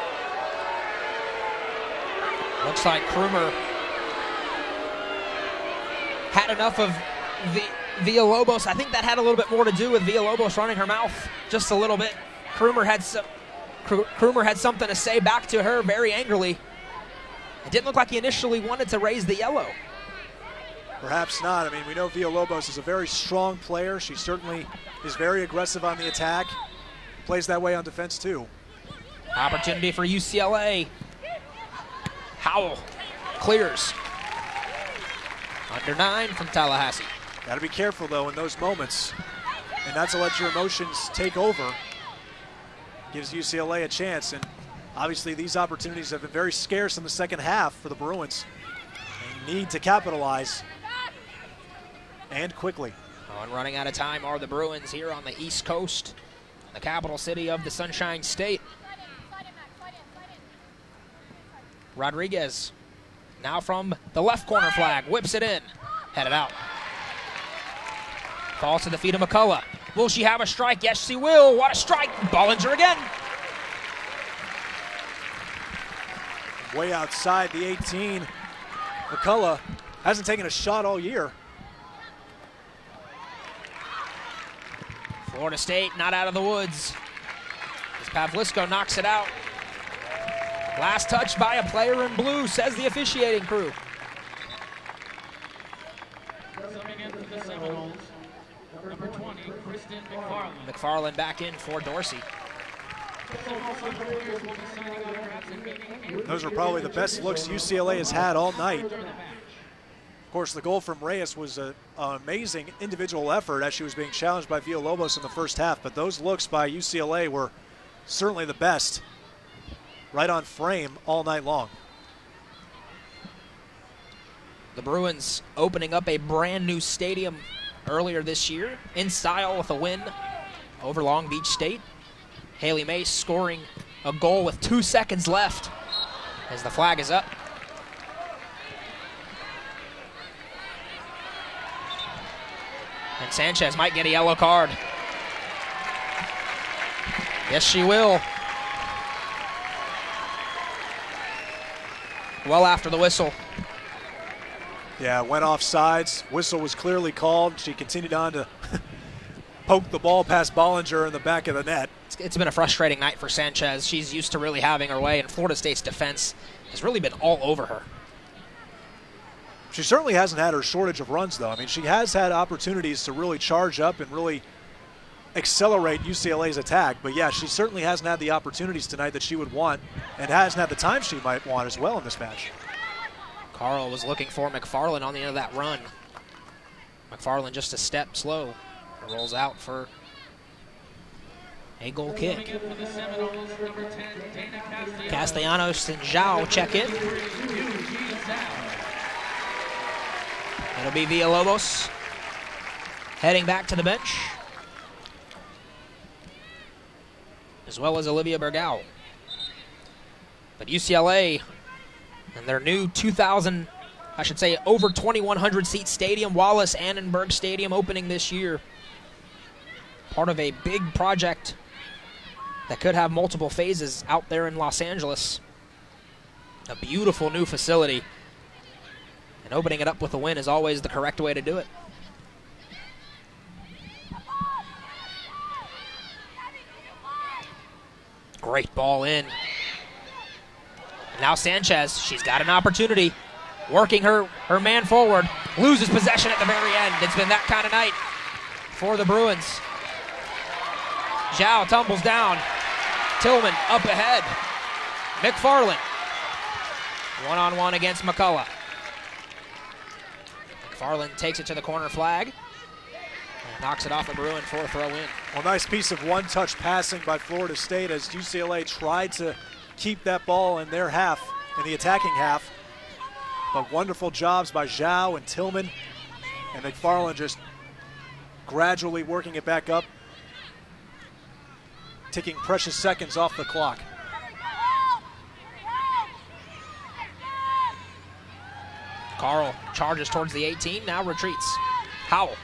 Looks like Krumer had enough of Villalobos. I think that had a little bit more to do with Villalobos running her mouth just a little bit. Krumer had something to say back to her very angrily. It didn't look like he initially wanted to raise the yellow. Perhaps not. I mean, we know Villalobos is a very strong player. She certainly is very aggressive on the attack. Plays that way on defense too. Opportunity for UCLA. Howell clears. Under 9 from Tallahassee. Got to be careful though in those moments, and not to let your emotions take over. Gives UCLA a chance, and obviously these opportunities have been very scarce in the second half for the Bruins. They need to capitalize, and quickly. And running out of time are the Bruins here on the East Coast, the capital city of the Sunshine State. Rodriguez, now from the left corner flag, whips it in, headed out. Falls to the feet of McCullough. Will she have a strike? Yes, she will. What a strike. Bollinger again. Way outside the 18. McCullough hasn't taken a shot all year. Florida State not out of the woods as Pavlisco knocks it out. Last touch by a player in blue, says the officiating crew. Subbing in for the Seminoles, number 20, Kristen McFarland. McFarland back in for Dorsey. Those are probably the best looks UCLA has had all night. Of course, the goal from Reyes was an amazing individual effort as she was being challenged by Villalobos in the first half, but those looks by UCLA were certainly the best, right on frame all night long. The Bruins opening up a brand new stadium earlier this year in style with a win over Long Beach State. Haley Mace scoring a goal with 2 seconds left as the flag is up. And Sanchez might get a yellow card. Yes, she will. Well after the whistle. Yeah, went off sides. Whistle was clearly called. She continued on to poke the ball past Bollinger in the back of the net. It's been a frustrating night for Sanchez. She's used to really having her way, and Florida State's defense has really been all over her. She certainly hasn't had her shortage of runs, though. I mean, she has had opportunities to really charge up and really accelerate UCLA's attack. But, yeah, she certainly hasn't had the opportunities tonight that she would want and hasn't had the time she might want as well in this match. Carl was looking for McFarland on the end of that run. McFarland just a step slow. Rolls out for a goal kick. Castellanos and Zhao check in. It'll be Villalobos heading back to the bench, as well as Olivia Bergau. But UCLA and their new over 2,100 seat stadium, Wallace Annenberg Stadium, opening this year. Part of a big project that could have multiple phases out there in Los Angeles. A beautiful new facility. And opening it up with a win is always the correct way to do it. Great ball in. And now Sanchez, she's got an opportunity. Working her man forward. Loses possession at the very end. It's been that kind of night for the Bruins. Zhao tumbles down. Tillman up ahead. McFarland. One-on-one against McCullough. McFarland takes it to the corner flag and knocks it off a Bruin for a throw in. Well, nice piece of one-touch passing by Florida State as UCLA tried to keep that ball in their half, in the attacking half. But wonderful jobs by Zhao and Tillman, and McFarland just gradually working it back up, taking precious seconds off the clock. Carl charges towards the 18, now retreats. Howell.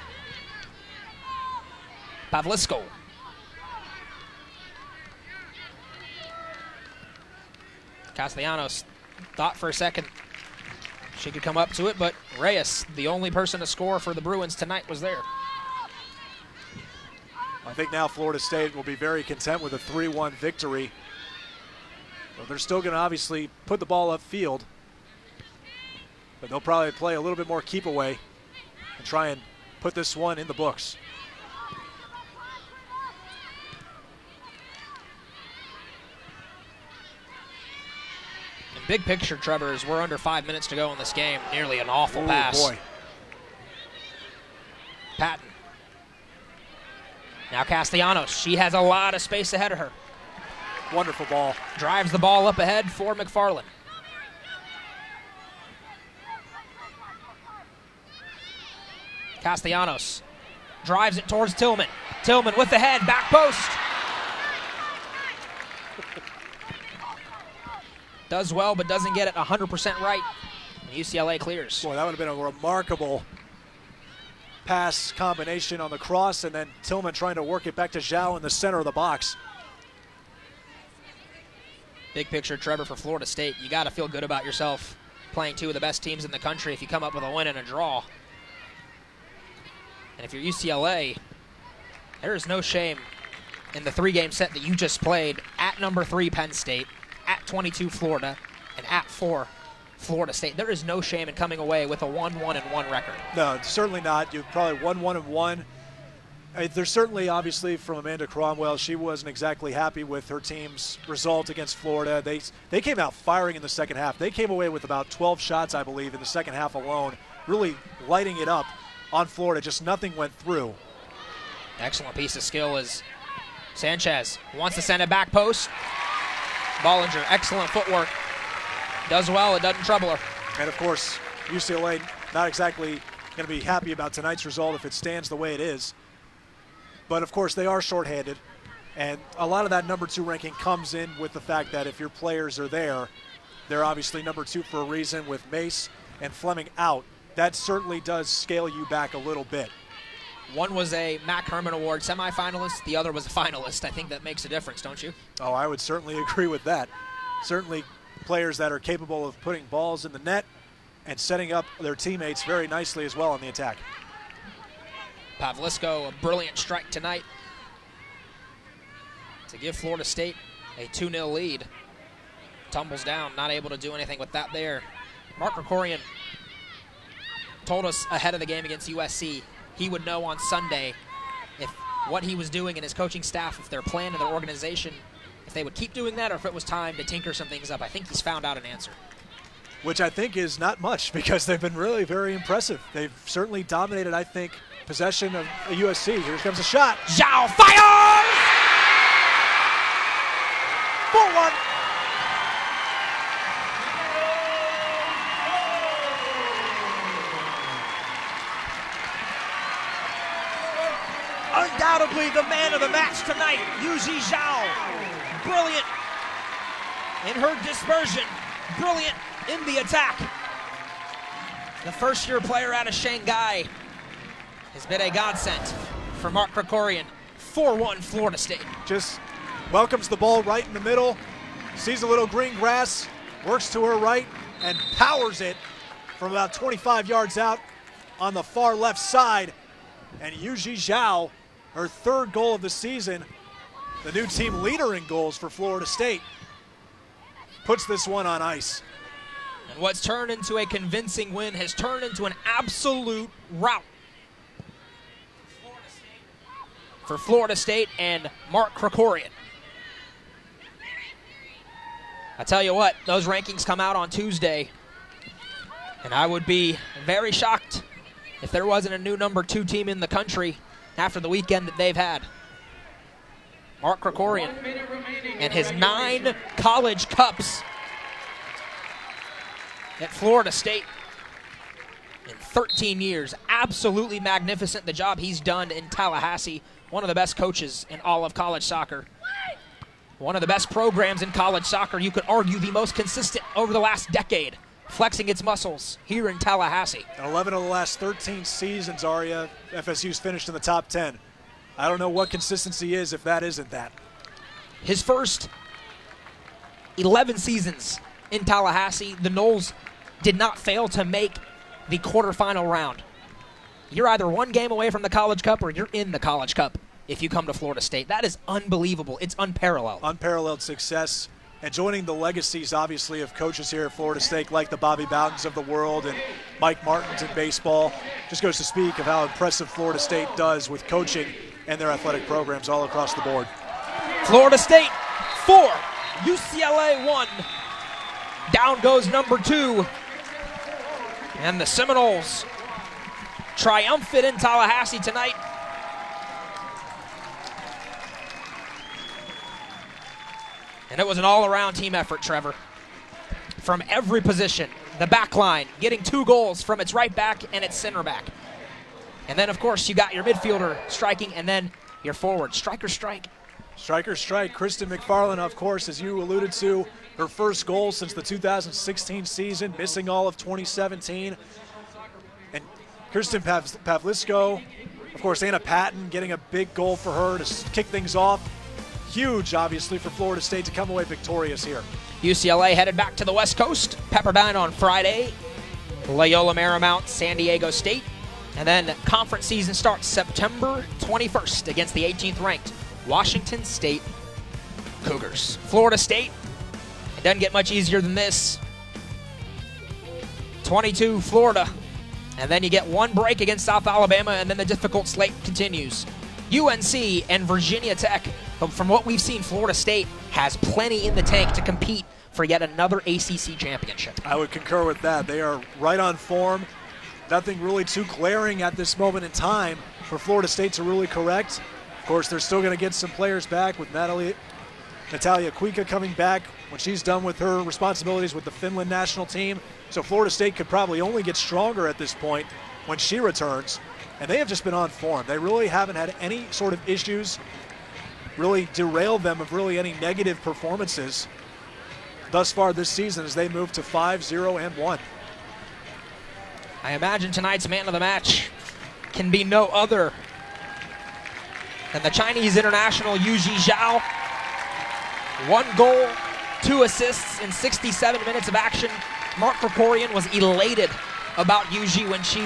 Pavlisko. Castellanos thought for a second she could come up to it, but Reyes, the only person to score for the Bruins tonight, was there. I think now Florida State will be very content with a 3-1 victory. Well, they're still going to obviously put the ball upfield, but they'll probably play a little bit more keep away and try and put this one in the books. And big picture, Trevor, is we're under 5 minutes to go in this game. Nearly an awful pass. Boy. Patton. Now Castellanos. She has a lot of space ahead of her. Wonderful ball. Drives the ball up ahead for McFarland. Castellanos drives it towards Tillman. Tillman with the head, back post. Does well, but doesn't get it 100% right. UCLA clears. Boy, that would have been a remarkable pass combination on the cross, and then Tillman trying to work it back to Zhao in the center of the box. Big picture, Trevor, for Florida State. You got to feel good about yourself playing two of the best teams in the country if you come up with a win and a draw. And if you're UCLA, there is no shame in the 3-game set that you just played at number 3 Penn State, at 22 Florida, and at 4 Florida State. There is no shame in coming away with a 1-1-1 record. No, certainly not. You've probably 1-1-1. There's certainly, obviously, from Amanda Cromwell, she wasn't exactly happy with her team's result against Florida. They came out firing in the second half. They came away with about 12 shots, I believe, in the second half alone, really lighting it up on Florida. Just nothing went through. Excellent piece of skill as Sanchez wants to send it back post. Bollinger, excellent footwork. Does well, it doesn't trouble her. And, of course, UCLA not exactly going to be happy about tonight's result if it stands the way it is. But, of course, they are shorthanded. And a lot of that number 2 ranking comes in with the fact that if your players are there, they're obviously number 2 for a reason with Mace and Fleming out. That certainly does scale you back a little bit. One was a Mac Herman Award semifinalist. The other was a finalist. I think that makes a difference, don't you? Oh, I would certainly agree with that. Certainly players that are capable of putting balls in the net and setting up their teammates very nicely as well on the attack. Pavlisko, a brilliant strike tonight to give Florida State a 2-0 lead. Tumbles down, not able to do anything with that there. Mark Krikorian told us ahead of the game against USC he would know on Sunday if what he was doing and his coaching staff, if their plan and their organization, if they would keep doing that or if it was time to tinker some things up. I think he's found out an answer. Which I think is not much because they've been really very impressive. They've certainly dominated, I think, possession of USC. Here comes a shot. Zhao fires! 4-1. Undoubtedly the man of the match tonight, Yuji Zhao. Brilliant in her dispersion, brilliant in the attack. The first-year player out of Shanghai has been a godsend for Mark Krikorian. 4-1 Florida State. Just welcomes the ball right in the middle, sees a little green grass, works to her right, and powers it from about 25 yards out on the far left side. And Yuji Zhao, her 3rd goal of the season, the new team leader in goals for Florida State, puts this one on ice. And what's turned into a convincing win has turned into an absolute rout for Florida State and Mark Krikorian. I tell you what, those rankings come out on Tuesday, and I would be very shocked if there wasn't a new number 2 team in the country after the weekend that they've had. Mark Krikorian and his 9 college cups at Florida State in 13 years. Absolutely magnificent, the job he's done in Tallahassee. One of the best coaches in all of college soccer. One of the best programs in college soccer. You could argue the most consistent over the last decade, flexing its muscles here in Tallahassee. 11 of the last 13 seasons, Aria, FSU's finished in the top 10. I don't know what consistency is if that isn't that. His first 11 seasons in Tallahassee, the Noles did not fail to make the quarterfinal round. You're either one game away from the College Cup or you're in the College Cup if you come to Florida State. That is unbelievable. It's unparalleled. Unparalleled success. And joining the legacies, obviously, of coaches here at Florida State like the Bobby Bowdens of the world and Mike Martins in baseball just goes to speak of how impressive Florida State does with coaching and their athletic programs all across the board. Florida State 4, UCLA 1. Down goes number 2. And the Seminoles triumphant in Tallahassee tonight. And it was an all-around team effort, Trevor. From every position, the back line getting 2 goals from its right back and its center back. And then, of course, you got your midfielder striking and then your forward. Striker strike. Striker strike. Kristen McFarland, of course, as you alluded to, her first goal since the 2016 season, missing all of 2017. And Kirsten Pavlisko, of course, Anna Patton getting a big goal for her to kick things off. Huge, obviously, for Florida State to come away victorious here. UCLA headed back to the West Coast. Pepperdine on Friday. Loyola Marymount, San Diego State. And then conference season starts September 21st against the 18th ranked Washington State Cougars. Florida State, it doesn't get much easier than this. 22 Florida. And then you get one break against South Alabama, and then the difficult slate continues. UNC and Virginia Tech. But from what we've seen, Florida State has plenty in the tank to compete for yet another ACC championship. I would concur with that. They are right on form. Nothing really too glaring at this moment in time for Florida State to really correct. Of course, they're still going to get some players back with Natalia Kuika coming back when she's done with her responsibilities with the Finland national team. So Florida State could probably only get stronger at this point when she returns. And they have just been on form. They really haven't had any sort of issues really derail them of really any negative performances thus far this season as they move to 5-0-1. I imagine tonight's man of the match can be no other than the Chinese international Yu Zhao. 1 goal, 2 assists in 67 minutes of action. Mark Krikorian was elated about Yu Zhi when she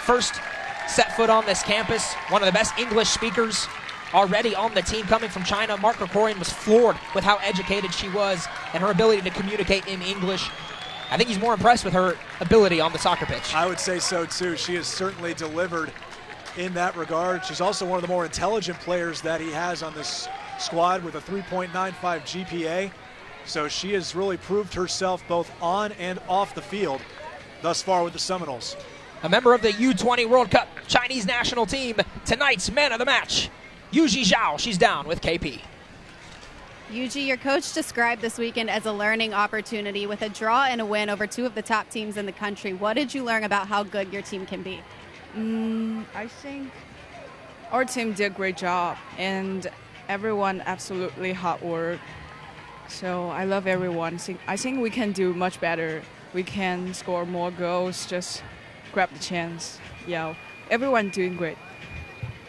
first set foot on this campus. One of the best English speakers already on the team coming from China. Mark Krikorian was floored with how educated she was and her ability to communicate in English. I think he's more impressed with her ability on the soccer pitch. I would say so too. She has certainly delivered in that regard. She's also one of the more intelligent players that he has on this squad with a 3.95 GPA. So she has really proved herself both on and off the field thus far with the Seminoles. A member of the U20 World Cup Chinese national team, tonight's man of the match, Yu Zhao. She's down with KP. Yuji, your coach described this weekend as a learning opportunity with a draw and a win over 2 of the top teams in the country. What did you learn about how good your team can be? I think our team did a great job, and everyone absolutely hard work. So I love everyone. I think we can do much better. We can score more goals, just grab the chance. Yeah, everyone doing great.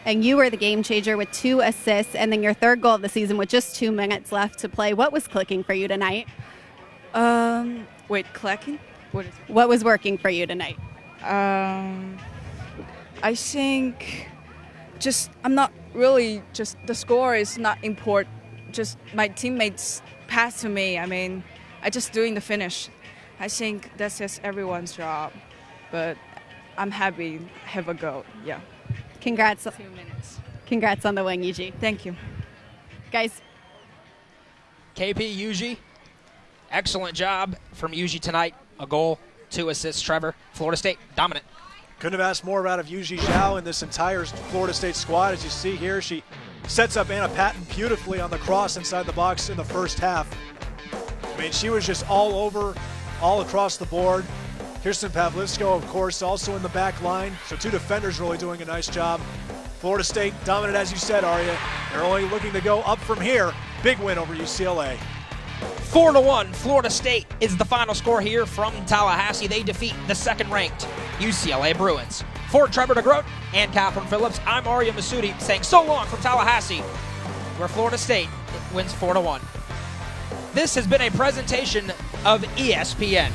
And you were the game changer with 2 assists and then your 3rd goal of the season with just 2 minutes left to play. What was clicking for you tonight? Clicking? What was working for you tonight? I think I'm not really, just the score is not important. Just my teammates pass to me. I mean, I just doing the finish. I think that's just everyone's job. But I'm happy have a go. Yeah. Congrats. 2 minutes. Congrats on the win, Yuji. Thank you. Guys. KP, Yuji, excellent job from Yuji tonight. A goal, 2 assists, Trevor. Florida State, dominant. Couldn't have asked more out of Yu Zhao in this entire Florida State squad. As you see here, she sets up Anna Patton beautifully on the cross inside the box in the first half. I mean, she was just all over, all across the board. Kirsten Pavlisko, of course, also in the back line. So 2 defenders really doing a nice job. Florida State dominant, as you said, Aria. They're only looking to go up from here. Big win over UCLA. 4-1, Florida State is the final score here from Tallahassee. They defeat the 2nd-ranked UCLA Bruins. For Trevor DeGroat and Catherine Phillips, I'm Arya Masudi saying so long from Tallahassee, where Florida State wins 4-1. This has been a presentation of ESPN.